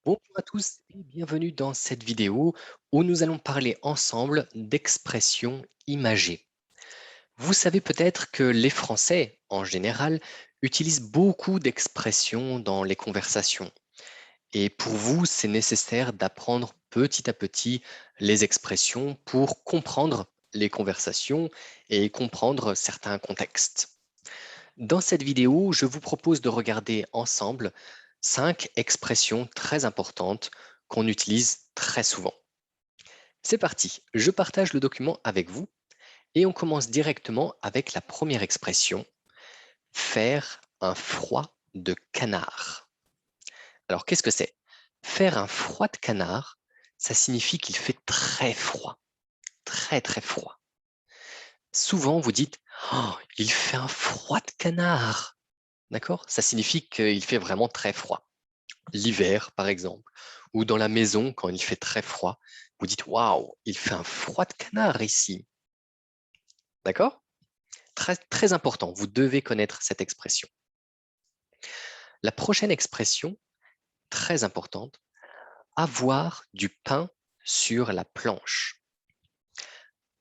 Bonjour à tous et bienvenue dans cette vidéo où nous allons parler ensemble d'expressions imagées. Vous savez peut-être que les Français, en général, utilisent beaucoup d'expressions dans les conversations. Et pour vous, c'est nécessaire d'apprendre petit à petit les expressions pour comprendre les conversations et comprendre certains contextes. Dans cette vidéo, je vous propose de regarder ensemble 5 expressions très importantes qu'on utilise très souvent. C'est parti, je partage le document avec vous et on commence directement avec la première expression, faire un froid de canard. Alors qu'est-ce que c'est? Faire un froid de canard, ça signifie qu'il fait très froid, très très froid. Souvent vous dites, oh, il fait un froid de canard. D'accord? Ça signifie qu'il fait vraiment très froid. L'hiver, par exemple, ou dans la maison, quand il fait très froid, vous dites waouh, il fait un froid de canard ici. D'accord? Très, très important, vous devez connaître cette expression. La prochaine expression, très importante, avoir du pain sur la planche.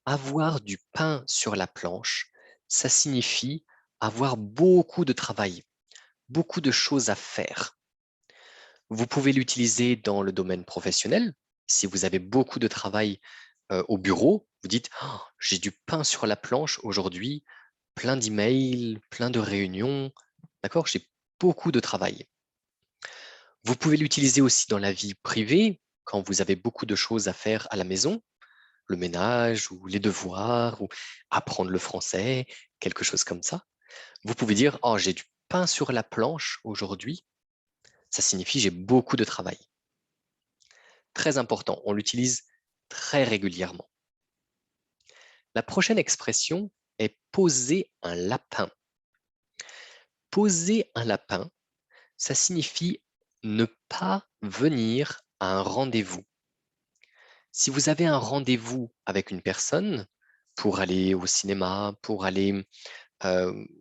Avoir du pain sur la planche, ça signifie avoir beaucoup de travail, beaucoup de choses à faire. Vous pouvez l'utiliser dans le domaine professionnel. Si vous avez beaucoup de travail au bureau, vous dites oh, j'ai du pain sur la planche aujourd'hui, plein d'emails, plein de réunions. D'accord? J'ai beaucoup de travail. Vous pouvez l'utiliser aussi dans la vie privée, quand vous avez beaucoup de choses à faire à la maison, le ménage ou les devoirs, ou apprendre le français, quelque chose comme ça. Vous pouvez dire oh, j'ai du pain sur la planche aujourd'hui. Ça signifie j'ai beaucoup de travail. Très important, on l'utilise très régulièrement. La prochaine expression est poser un lapin. Poser un lapin, ça signifie ne pas venir à un rendez-vous. Si vous avez un rendez-vous avec une personne pour aller au cinéma, pour aller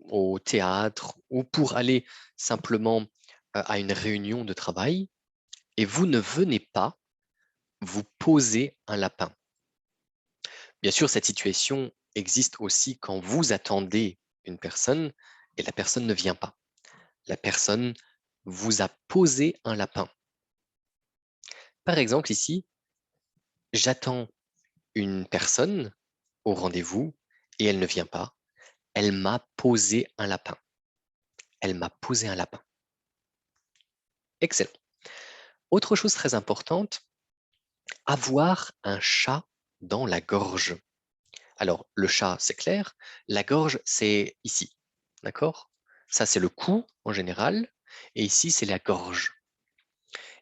au théâtre ou pour aller simplement à une réunion de travail et vous ne venez pas, vous posez un lapin. Bien sûr, cette situation existe aussi quand vous attendez une personne et la personne ne vient pas. La personne vous a posé un lapin. Par exemple, ici, j'attends une personne au rendez-vous et elle ne vient pas. Elle m'a posé un lapin. Elle m'a posé un lapin. Excellent. Autre chose très importante, avoir un chat dans la gorge. Alors, le chat, c'est clair. La gorge, c'est ici. D'accord? Ça, c'est le cou en général. Et ici, c'est la gorge.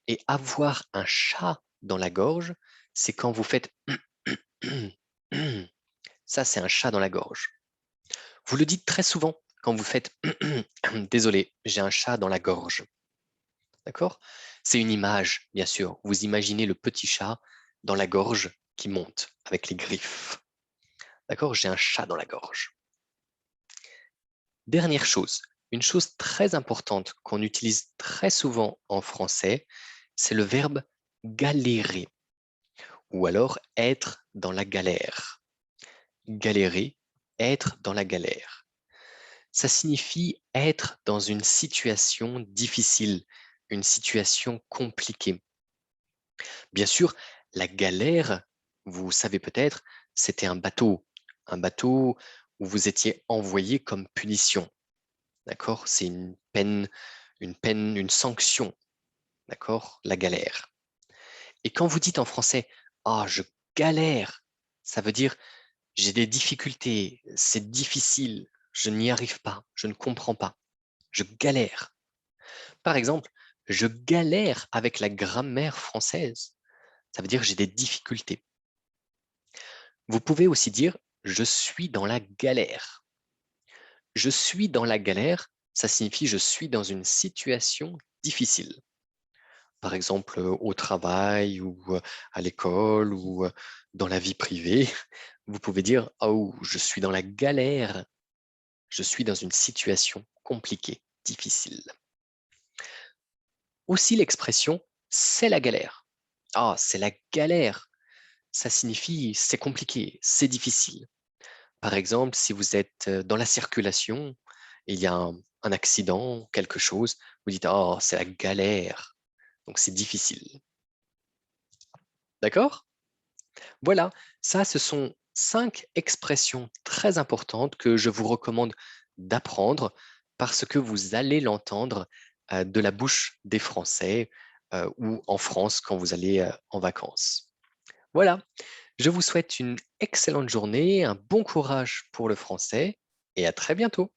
Et avoir un chat dans la gorge, c'est quand vous faites ça, c'est un chat dans la gorge. Vous le dites très souvent quand vous faites désolé, j'ai un chat dans la gorge. D'accord? C'est une image, bien sûr. Vous imaginez le petit chat dans la gorge qui monte avec les griffes. D'accord? J'ai un chat dans la gorge. Dernière chose, une chose très importante qu'on utilise très souvent en français, c'est le verbe galérer ou alors être dans la galère. Galérer, être dans la galère. Ça signifie être dans une situation difficile, une situation compliquée. Bien sûr, la galère, vous savez peut-être, c'était un bateau où vous étiez envoyé comme punition. D'accord? C'est une sanction. D'accord? La galère. Et quand vous dites en français, ah, je galère, ça veut dire j'ai des difficultés, c'est difficile, je n'y arrive pas, je ne comprends pas, je galère. Par exemple, je galère avec la grammaire française. Ça veut dire j'ai des difficultés. Vous pouvez aussi dire je suis dans la galère. Je suis dans la galère, ça signifie je suis dans une situation difficile. Par exemple, au travail ou à l'école ou dans la vie privée, vous pouvez dire oh, je suis dans la galère, je suis dans une situation compliquée, difficile. Aussi l'expression C'est la galère. Ah, c'est la galère. Ça signifie c'est compliqué, c'est difficile. Par exemple, si vous êtes dans la circulation, il y a un accident, quelque chose, vous dites oh, c'est la galère. Donc c'est difficile. D'accord? Voilà, ça, ce sont 5 expressions très importantes que je vous recommande d'apprendre parce que vous allez l'entendre de la bouche des Français ou en France quand vous allez en vacances. Voilà, je vous souhaite une excellente journée, un bon courage pour le français et à très bientôt.